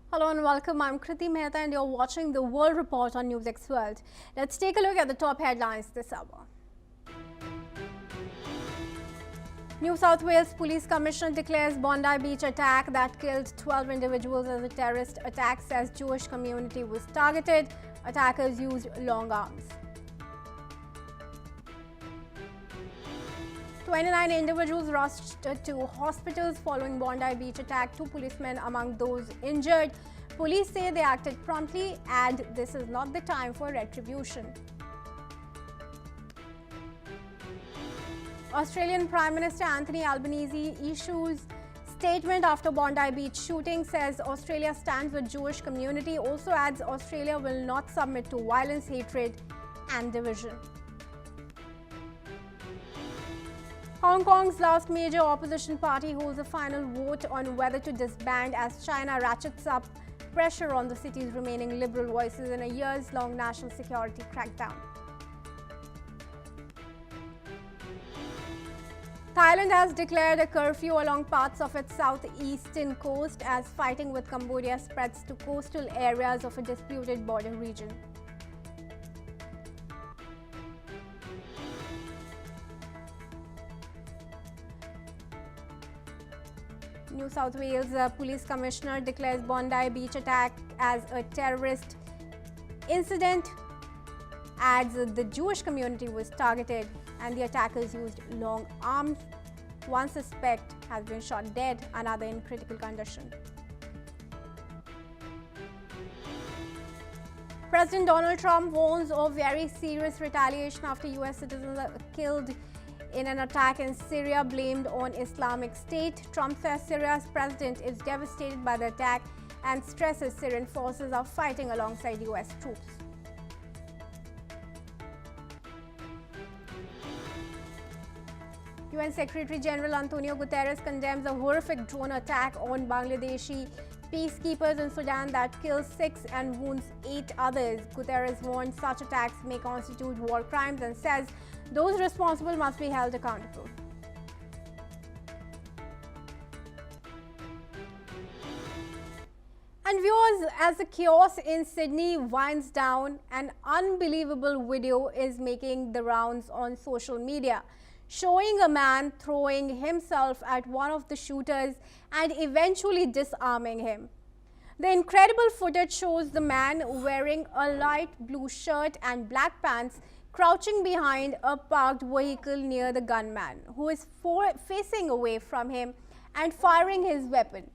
Hello and welcome. I'm Kriti Mehta and you're watching the World Report on NewsX World. Let's take a look at the top headlines this hour. New South Wales Police Commissioner declares Bondi Beach attack that killed 12 individuals as a terrorist attack, says Jewish community was targeted. Attackers used long arms. 29 individuals rushed to hospitals following Bondi Beach attack. 2 policemen among those injured. Police say they acted promptly and this is not the time for retribution. Australian Prime Minister Anthony Albanese issues statement after Bondi Beach shooting, says Australia stands with Jewish community. Also adds Australia will not submit to violence, hatred and division. Hong Kong's last major opposition party holds a final vote on whether to disband as China ratchets up pressure on the city's remaining liberal voices in a years-long national security crackdown. Thailand has declared a curfew along parts of its southeastern coast as fighting with Cambodia spreads to coastal areas of a disputed border region. New South Wales Police Commissioner declares Bondi Beach attack as a terrorist incident, adds the Jewish community was targeted and the attackers used long arms. One suspect has been shot dead, another in critical condition. President Donald Trump warns of very serious retaliation after US citizens are killed in an attack in Syria blamed on Islamic State. Trump says Syria's president is devastated by the attack and stresses Syrian forces are fighting alongside US troops. UN Secretary General Antonio Guterres condemns a horrific drone attack on Bangladeshi peacekeepers in Sudan that kills 6 and wounds 8 others. Guterres warned such attacks may constitute war crimes and says those responsible must be held accountable. And viewers, as the chaos in Sydney winds down, an unbelievable video is making the rounds on social media, showing a man throwing himself at one of the shooters and eventually disarming him. The incredible footage shows the man wearing a light blue shirt and black pants crouching behind a parked vehicle near the gunman, who is facing away from him and firing his weapon.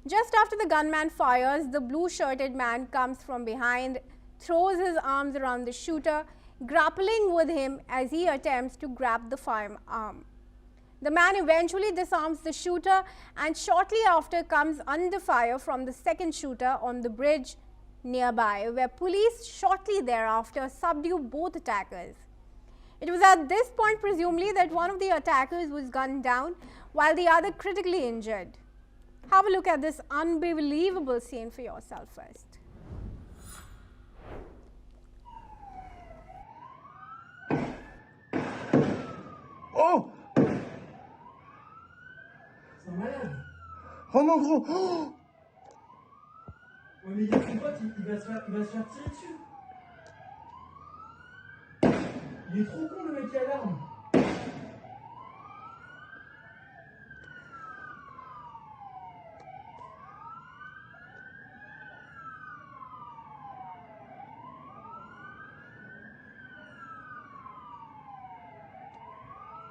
Just after the gunman fires, the blue-shirted man comes from behind, throws his arms around the shooter, grappling with him as he attempts to grab the firearm. The man eventually disarms the shooter and shortly after comes under fire from the second shooter on the bridge nearby, where police shortly thereafter subdue both attackers. It was at this point presumably that one of the attackers was gunned down while the other critically injured. Have a look at this unbelievable scene for yourself first. Oh! C'est un malade. Oh non, gros! Oh! Ouais, mais il y a son pote, il va se faire tirer dessus. Il est trop con, le mec qui a l'arme.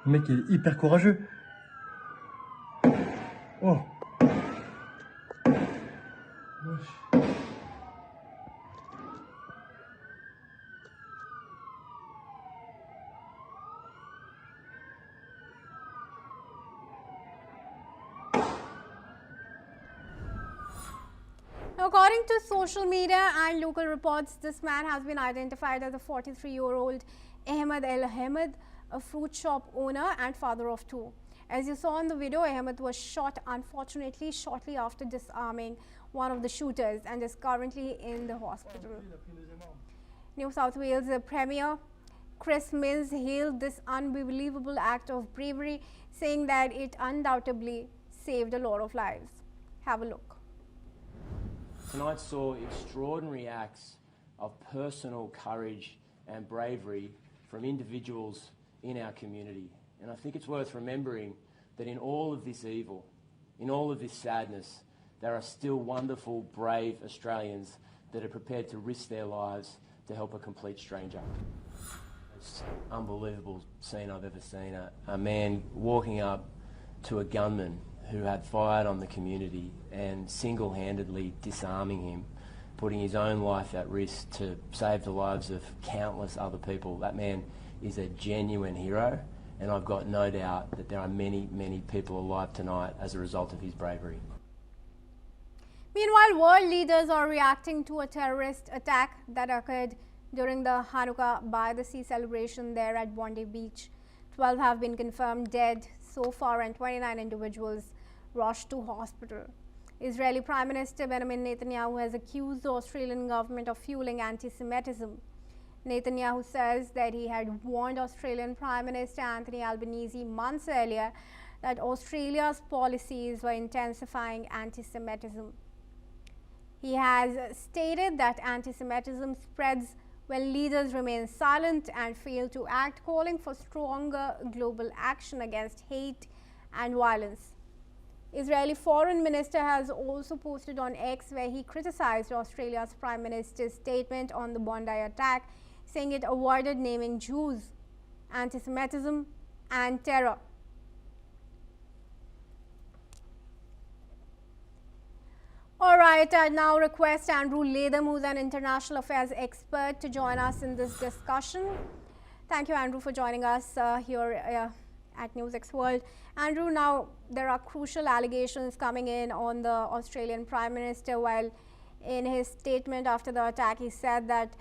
Le mec est hyper courageux. Oh! Wesh. According to social media and local reports, this man has been identified as a 43-year-old Ahmed El-Ahmed, a fruit shop owner and father of 2. As you saw in the video, Ahmed was shot, unfortunately, shortly after disarming one of the shooters and is currently in the hospital. New South Wales Premier Chris Minns hailed this unbelievable act of bravery, saying that it undoubtedly saved a lot of lives. Have a look. Tonight saw extraordinary acts of personal courage and bravery from individuals in our community. And I think it's worth remembering that in all of this evil, in all of this sadness, there are still wonderful, brave Australians that are prepared to risk their lives to help a complete stranger. It's an unbelievable scene I've ever seen. A man walking up to a gunman who had fired on the community and single-handedly disarming him, putting his own life at risk to save the lives of countless other people. That man is a genuine hero, and I've got no doubt that there are many, many people alive tonight as a result of his bravery. Meanwhile, world leaders are reacting to a terrorist attack that occurred during the Hanukkah by the Sea celebration there at Bondi Beach. 12 have been confirmed dead so far and 29 individuals rushed to hospital. Israeli Prime Minister Benjamin Netanyahu has accused the Australian government of fueling anti-Semitism. Netanyahu says that he had warned Australian Prime Minister Anthony Albanese months earlier that Australia's policies were intensifying anti-Semitism. He has stated that anti-Semitism spreads when leaders remain silent and fail to act, calling for stronger global action against hate and violence. Israeli Foreign Minister has also posted on X where he criticized Australia's Prime Minister's statement on the Bondi attack, saying it avoided naming Jews, anti-Semitism and terror. All right, I now request Andrew Latham, who's an international affairs expert, to join us in this discussion. Thank you, Andrew, for joining us here at NewsX World. Andrew, now there are crucial allegations coming in on the Australian Prime Minister, while in his statement after the attack, he said that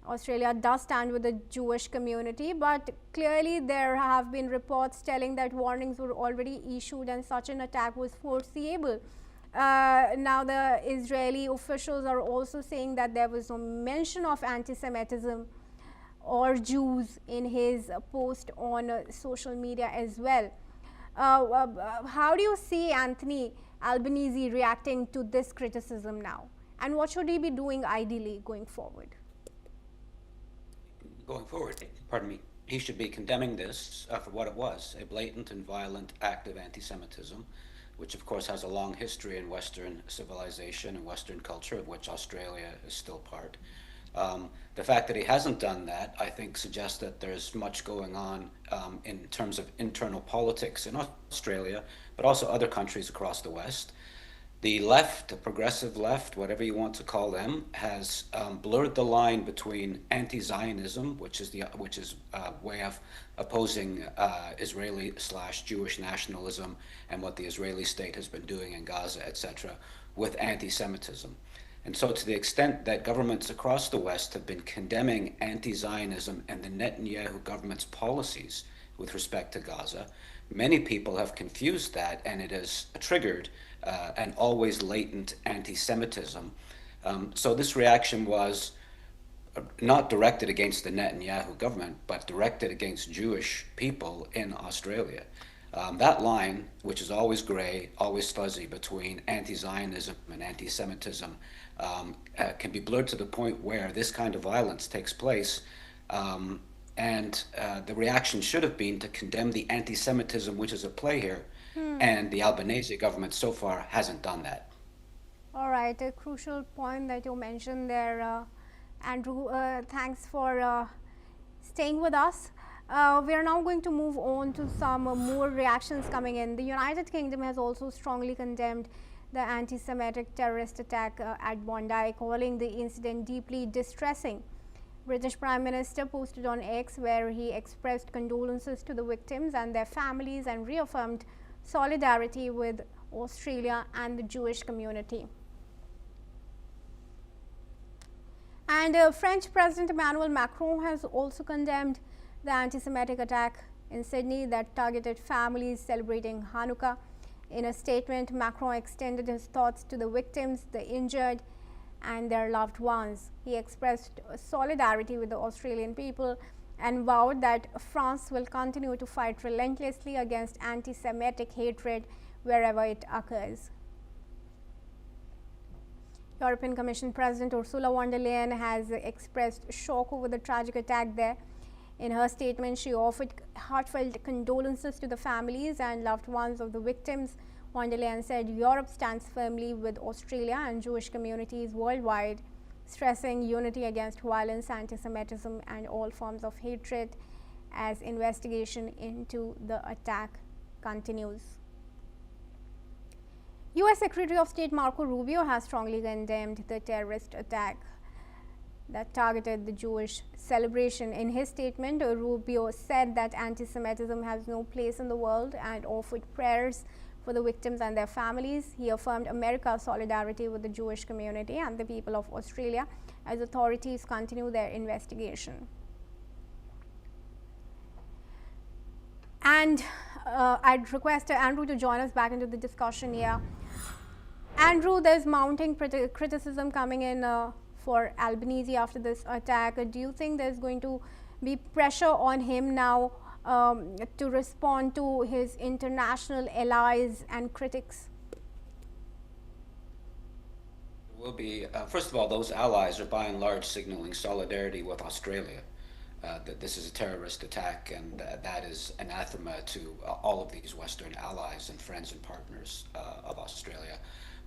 Australia does stand with the Jewish community, but clearly there have been reports telling that warnings were already issued and such an attack was foreseeable. Now the Israeli officials are also saying that there was no mention of anti-Semitism or Jews in his post on social media as well. How do you see Anthony Albanese reacting to this criticism now? And what should he be doing ideally going forward? Going forward, pardon me, he should be condemning this for what it was, a blatant and violent act of anti-Semitism, which of course has a long history in Western civilization and Western culture, of which Australia is still part. The fact that he hasn't done that, I think, suggests that there's much going on in terms of internal politics in Australia, but also other countries across the West. The left, the progressive left, whatever you want to call them, has blurred the line between anti-Zionism, which is a way of opposing Israeli/Jewish nationalism and what the Israeli state has been doing in Gaza, etc., with anti-Semitism. And so to the extent that governments across the West have been condemning anti-Zionism and the Netanyahu government's policies with respect to Gaza, many people have confused that, and it has triggered an always latent anti-Semitism. So this reaction was not directed against the Netanyahu government, but directed against Jewish people in Australia. That line, which is always gray, always fuzzy between anti-Zionism and anti-Semitism, can be blurred to the point where this kind of violence takes place. And the reaction should have been to condemn the anti-Semitism which is at play here. And the Albanese government so far hasn't done that. All right, a crucial point that you mentioned there, Andrew. Thanks for staying with us. We are now going to move on to some more reactions coming in. The United Kingdom has also strongly condemned the anti-Semitic terrorist attack at Bondi, calling the incident deeply distressing. British Prime Minister posted on X where he expressed condolences to the victims and their families and reaffirmed solidarity with Australia and the Jewish community. And French President Emmanuel Macron has also condemned the anti-Semitic attack in Sydney that targeted families celebrating Hanukkah. In a statement, Macron extended his thoughts to the victims, the injured, and their loved ones. He expressed solidarity with the Australian people and vowed that France will continue to fight relentlessly against anti-Semitic hatred wherever it occurs. European Commission President Ursula von der Leyen has expressed shock over the tragic attack there. In her statement, she offered heartfelt condolences to the families and loved ones of the victims. Von der Leyen said Europe stands firmly with Australia and Jewish communities worldwide, stressing unity against violence, anti-Semitism, and all forms of hatred as investigation into the attack continues. U.S. Secretary of State Marco Rubio has strongly condemned the terrorist attack that targeted the Jewish celebration. In his statement, Rubio said that anti-Semitism has no place in the world and offered prayers for the victims and their families. He affirmed America's solidarity with the Jewish community and the people of Australia as authorities continue their investigation. And I'd request Andrew to join us back into the discussion here. Andrew, there's mounting criticism coming in for Albanese after this attack. Do you think there's going to be pressure on him now to respond to his international allies and critics? Will be, first of all, those allies are by and large signaling solidarity with Australia. That this is a terrorist attack, and that is anathema to all of these Western allies and friends and partners of Australia.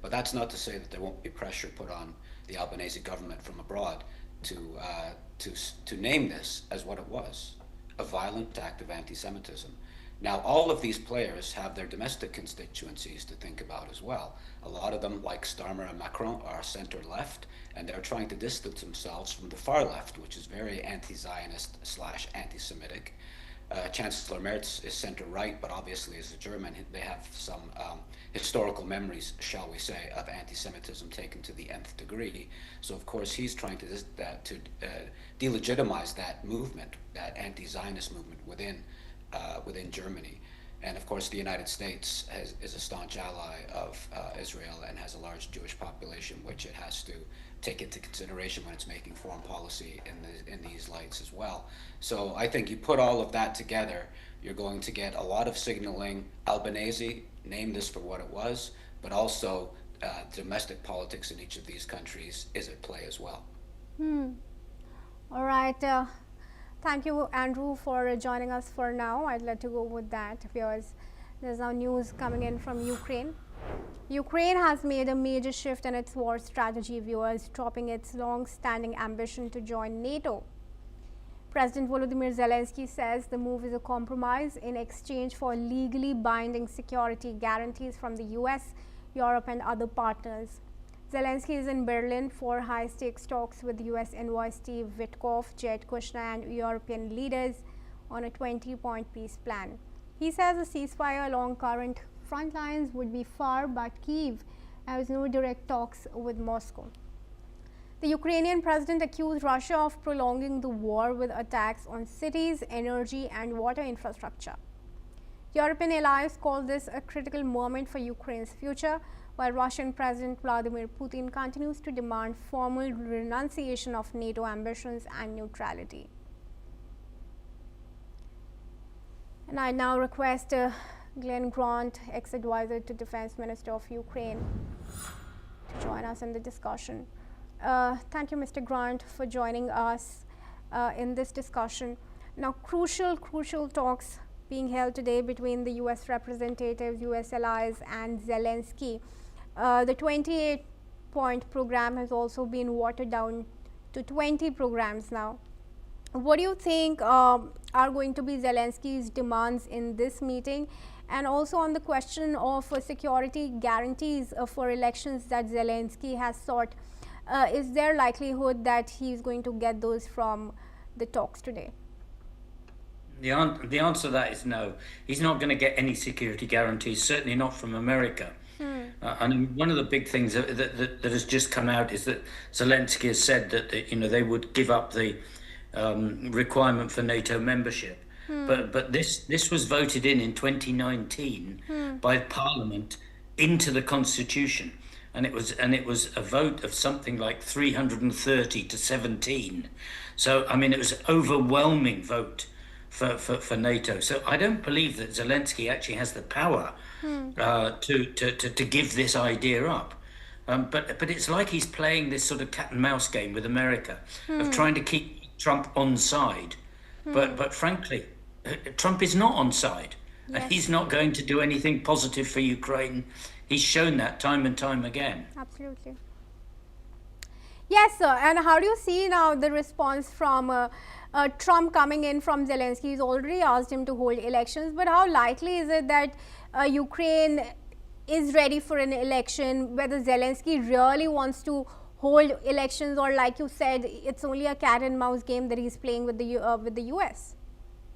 But that's not to say that there won't be pressure put on the Albanese government from abroad to name this as what it was, a violent act of anti-Semitism. Now, all of these players have their domestic constituencies to think about as well. A lot of them, like Starmer and Macron, are center-left, and they're trying to distance themselves from the far left, which is very anti-Zionist / anti-Semitic. Chancellor Merz is center-right, but obviously as a German, they have some historical memories, shall we say, of anti-Semitism taken to the nth degree. So of course he's trying to delegitimize that movement, that anti-Zionist movement within Germany. And of course the United States is a staunch ally of Israel and has a large Jewish population, which it has to take into consideration when it's making foreign policy in these lights as well. So I think you put all of that together, you're going to get a lot of signaling. Albanese, name this for what it was, but also domestic politics in each of these countries is at play as well. All right. Thank you, Andrew, for joining us for now. I'd like to go with that because there's now news coming in from Ukraine. Ukraine has made a major shift in its war strategy, viewers, dropping its long-standing ambition to join NATO. President Volodymyr Zelensky says the move is a compromise in exchange for legally binding security guarantees from the US, Europe, and other partners. Zelensky is in Berlin for high-stakes talks with US envoy Steve Witkoff, Jared Kushner, and European leaders on a 20-point peace plan. He says a ceasefire along current front lines would be far, but Kyiv has no direct talks with Moscow. The Ukrainian president accused Russia of prolonging the war with attacks on cities, energy, and water infrastructure. European allies call this a critical moment for Ukraine's future, while Russian President Vladimir Putin continues to demand formal renunciation of NATO ambitions and neutrality. And I now request Glenn Grant, ex-advisor to Defense Minister of Ukraine, to join us in the discussion. Thank you, Mr. Grant, for joining us in this discussion. Now, crucial talks being held today between the US representatives, US allies, and Zelensky. The 28-point program has also been watered down to 20 programs now. What do you think are going to be Zelensky's demands in this meeting? And also on the question of security guarantees for elections that Zelensky has sought, is there likelihood that he's going to get those from the talks today? The answer to that is no. He's not going to get any security guarantees, certainly not from America. And one of the big things that has just come out is that Zelensky has said that they would give up the requirement for NATO membership. But this was voted in 2019 by Parliament into the Constitution, and it was a vote of something like 330 to 17. So I mean, it was an overwhelming vote for NATO. So I don't believe that Zelensky actually has the power to give this idea up. But it's like he's playing this sort of cat and mouse game with America of trying to keep Trump on side. But frankly, Trump is not on side. And he's not going to do anything positive for Ukraine. He's shown that time and time again. Absolutely. Yes, sir. And how do you see now the response from Trump coming in from Zelensky? He's already asked him to hold elections, but how likely is it that Ukraine is ready for an election, whether Zelensky really wants to hold elections, or like you said, it's only a cat and mouse game that he's playing with the US?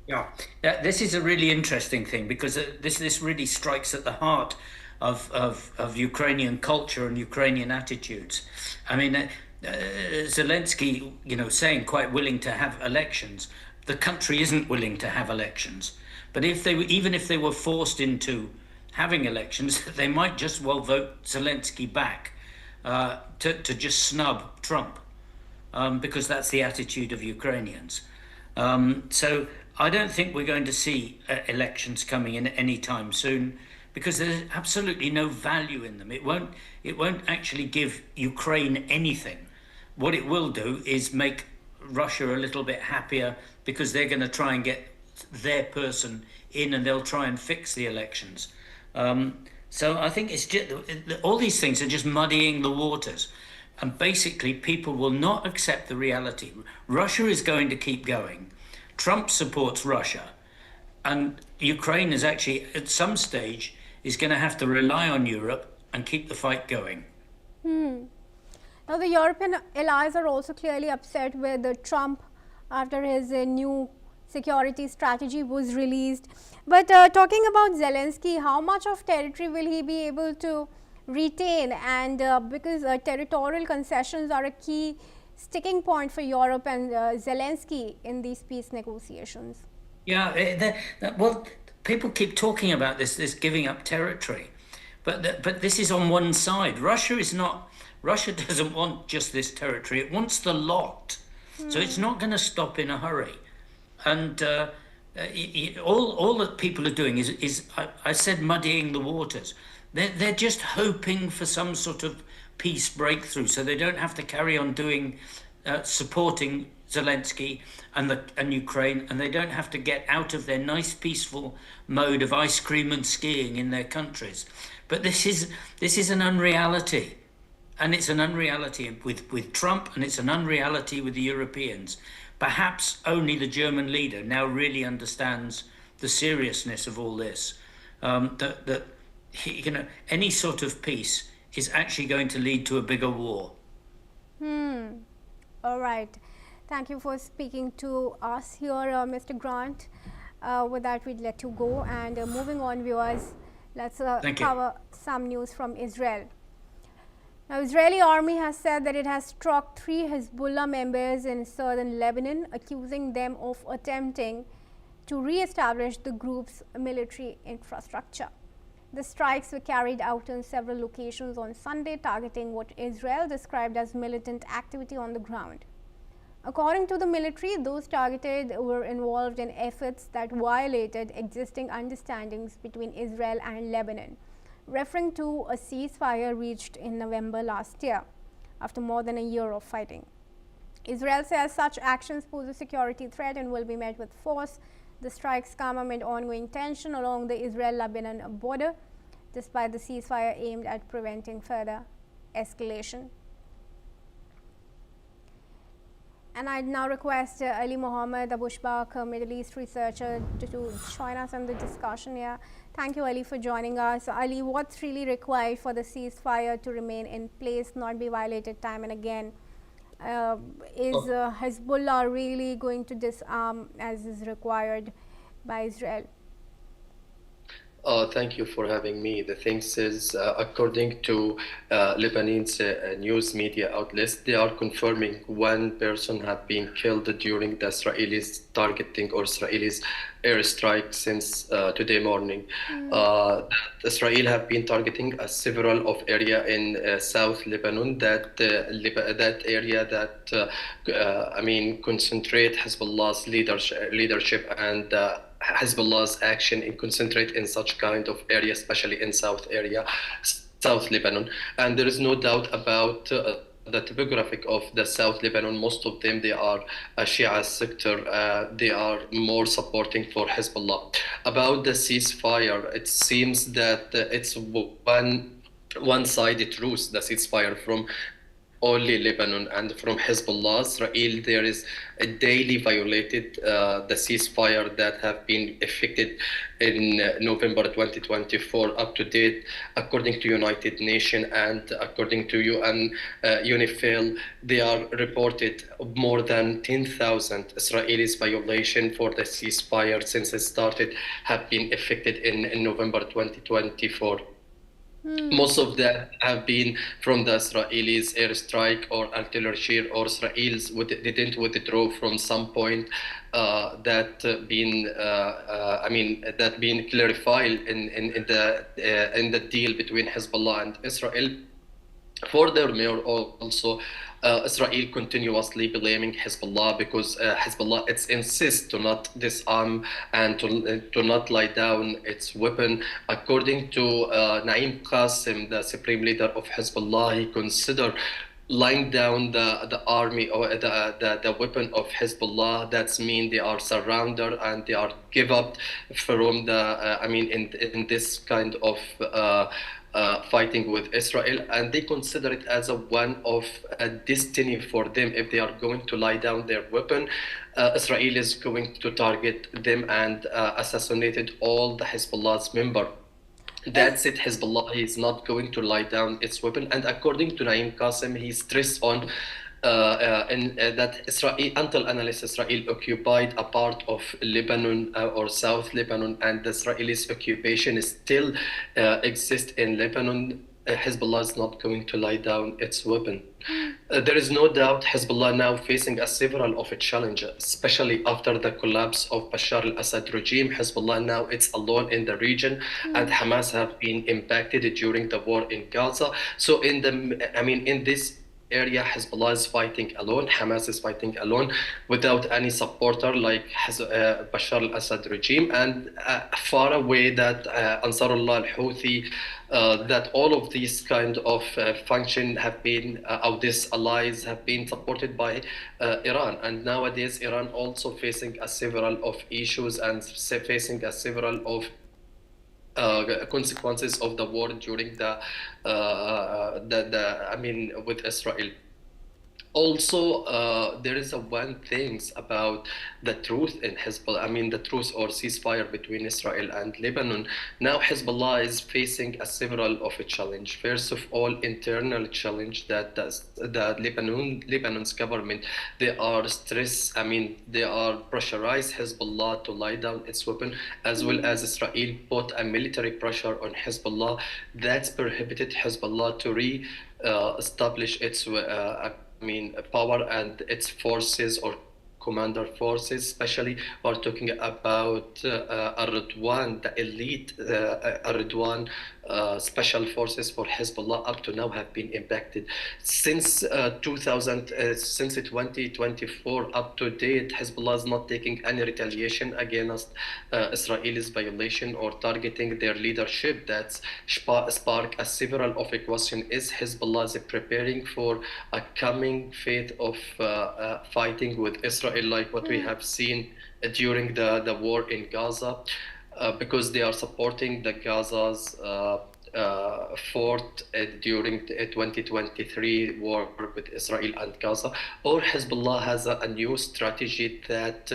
Yeah, this is a really interesting thing, because this really strikes at the heart of Ukrainian culture and Ukrainian attitudes. I mean, Zelensky, saying quite willing to have elections. The country isn't willing to have elections. But even if they were forced into having elections, they might just well vote Zelensky back to just snub Trump, because that's the attitude of Ukrainians. So I don't think we're going to see elections coming in anytime soon, because there's absolutely no value in them. It won't actually give Ukraine anything. What it will do is make Russia a little bit happier, because they're going to try and get their person in, and they'll try and fix the elections. So I think it's just, all these things are just muddying the waters. And basically, people will not accept the reality. Russia is going to keep going. Trump supports Russia. And Ukraine is actually, at some stage, is going to have to rely on Europe and keep the fight going. Now, the European allies are also clearly upset with Trump after his new security strategy was released. But talking about Zelensky, how much of territory will he be able to retain? And because territorial concessions are a key sticking point for Europe and Zelensky in these peace negotiations. Yeah, well, people keep talking about this giving up territory, but this is on one side. Russia doesn't want just this territory; it wants the lot. So it's not going to stop in a hurry. And all that people are doing is I said, muddying the waters. They're just hoping for some sort of peace breakthrough, so they don't have to carry on doing supporting Zelensky and Ukraine, and they don't have to get out of their nice peaceful mode of ice cream and skiing in their countries. But this is an unreality, and it's an unreality with Trump, and it's an unreality with the Europeans. Perhaps only the German leader now really understands the seriousness of all this. That any sort of peace is actually going to lead to a bigger war. All right. Thank you for speaking to us here, Mr. Grant. With that, we'd let you go. And moving on, viewers, let's cover some news from Israel. Now, Israeli army has said that it has struck 3 Hezbollah members in southern Lebanon, accusing them of attempting to re-establish the group's military infrastructure. The strikes were carried out in several locations on Sunday, targeting what Israel described as militant activity on the ground. According to the military, those targeted were involved in efforts that violated existing understandings between Israel and Lebanon, referring to a ceasefire reached in November last year, after more than a year of fighting. Israel says such actions pose a security threat and will be met with force. The strikes come amid ongoing tension along the Israel-Lebanon border, despite the ceasefire aimed at preventing further escalation. And I now request Ali Mohammed Abushbak, a Middle East researcher, to join us in the discussion here. Thank you, Ali, for joining us. Ali, what's really required for the ceasefire to remain in place, not be violated time and again? Is Hezbollah really going to disarm as is required by Israel? Thank you for having me. The thing is, according to Lebanese news media outlets, they are confirming one person had been killed during the Israelis targeting or Israelis airstrike since today morning. That Israel have been targeting several of area in South Lebanon. That area that concentrate Hezbollah's leadership and Hezbollah's action and concentrate in such kind of area, especially in South Lebanon. And there is no doubt about the topographic of the South Lebanon. Most of them, they are a Shia sector. They are more supporting for Hezbollah. About the ceasefire, it seems that it's one-sided truce, the ceasefire from only Lebanon and from Hezbollah. Israel, there is a daily violated the ceasefire that have been effected in November 2024 up to date, according to United Nations and according to UN UNIFIL. They are reported more than 10,000 Israelis violation for the ceasefire since it started have been effected in November 2024. Most of that have been from the Israelis airstrike or artillery or Israelis didn't withdraw from some point that been clarified in the deal between Hezbollah and Israel. Furthermore, also Israel continuously blaming Hezbollah because Hezbollah insists to not disarm and to not lie down its weapon. According to Naim Qasim, the supreme leader of Hezbollah, he considered lying down the army or the weapon of Hezbollah. That's mean they are surrounded and they are give up from the in this kind of fighting with Israel, and they consider it as one of a destiny for them. If they are going to lie down their weapon, Israel is going to target them and assassinated all the Hezbollah's member. That's it. Hezbollah is not going to lie down its weapon. And according to Naim Qasim, he stressed on that Israel, until analysts, Israel occupied a part of Lebanon or South Lebanon, and the Israelis occupation still exists in Lebanon. Hezbollah is not going to lie down its weapon. There is no doubt Hezbollah now facing a several of a challenge, especially after the collapse of Bashar al-Assad regime. Hezbollah now it's alone in the region, and Hamas have been impacted during the war in Gaza. So in this area, Hezbollah is fighting alone, Hamas is fighting alone without any supporter like Bashar al-Assad regime, and far away that Ansarullah al-Houthi, that all of these kind of function have been, these allies have been supported by Iran. And nowadays Iran also facing a several of issues and facing a several of consequences of the war during with Israel. Also, there is one thing about the truth in Hezbollah, the truth or ceasefire between Israel and Lebanon. Now Hezbollah is facing a several of a challenge. First of all, internal challenge that the Lebanon's government, they are they are pressurized Hezbollah to lie down its weapon, as well as Israel put a military pressure on Hezbollah that's prohibited Hezbollah to establish its power and its forces or commander forces. Especially we're talking about Ar-Ridwan, the elite Ar-Ridwan special forces for Hezbollah up to now have been impacted. Since 2024 up to date, Hezbollah is not taking any retaliation against Israel's violation or targeting their leadership. That's spark a several of a question. Is Hezbollah is preparing for a coming fate of fighting with Israel like what we have seen during the war in Gaza? Because they are supporting the Gaza's fort during the 2023 war with Israel and Gaza, or Hezbollah has a new strategy that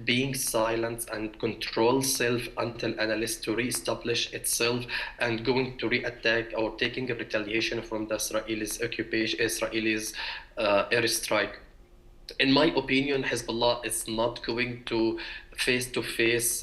being silent and control self until analysts to re-establish itself and going to re-attack or taking a retaliation from the Israelis occupation, Israelis airstrike. In my opinion, Hezbollah is not going to face-to-face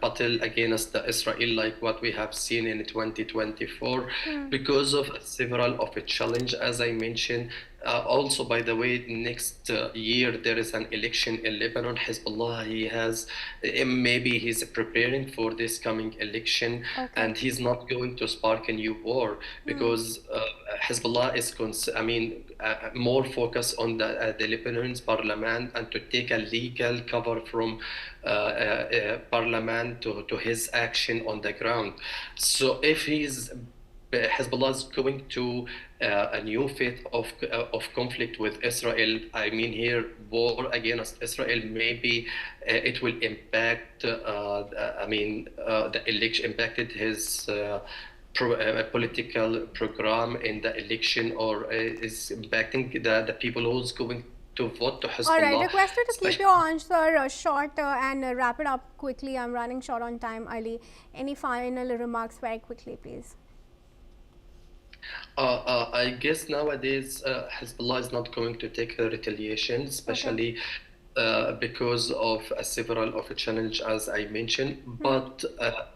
battle against Israel like what we have seen in 2024 because of several of a challenge, as I mentioned. Also, by the way, next year there is an election in Lebanon. Hezbollah, he has maybe he's preparing for this coming election, and he's not going to spark a new war because Hezbollah is, more focused on the Lebanon's parliament and to take a legal cover from parliament to his action on the ground. So if Hezbollah is going to a new phase of conflict with Israel. I mean, here war against Israel. Maybe it will impact. The election impacted his political program in the election, or is impacting the people who's going to vote to Hezbollah. All right, request you to keep your answer short and wrap it up quickly. I'm running short on time, Ali. Any final remarks very quickly, please? I guess nowadays Hezbollah is not going to take a retaliation, especially because of several of a challenge, as I mentioned. But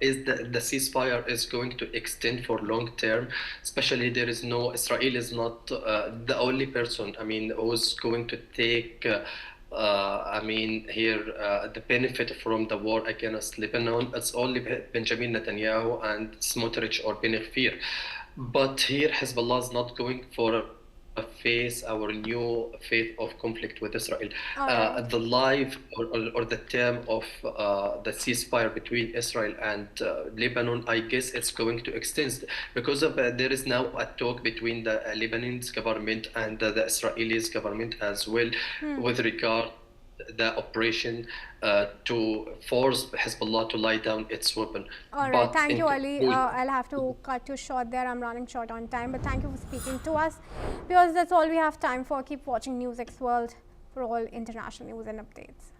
is the ceasefire is going to extend for long term? Especially Israel is not the only person. Who's going to take. The benefit from the war against Lebanon, it's only Benjamin Netanyahu and Smotrich or Ben Gvir. But here, Hezbollah is not going for our new phase of conflict with Israel. The life or the term of the ceasefire between Israel and Lebanon, I guess it's going to extend because of there is now a talk between the Lebanese government and the Israeli government as well with regard the operation to force Hezbollah to lie down its weapon. All right, thank you, Ali. I'll have to cut you short there. I'm running short on time, but thank you for speaking to us. Because that's all we have time for. Keep watching NewsX World for all international news and updates.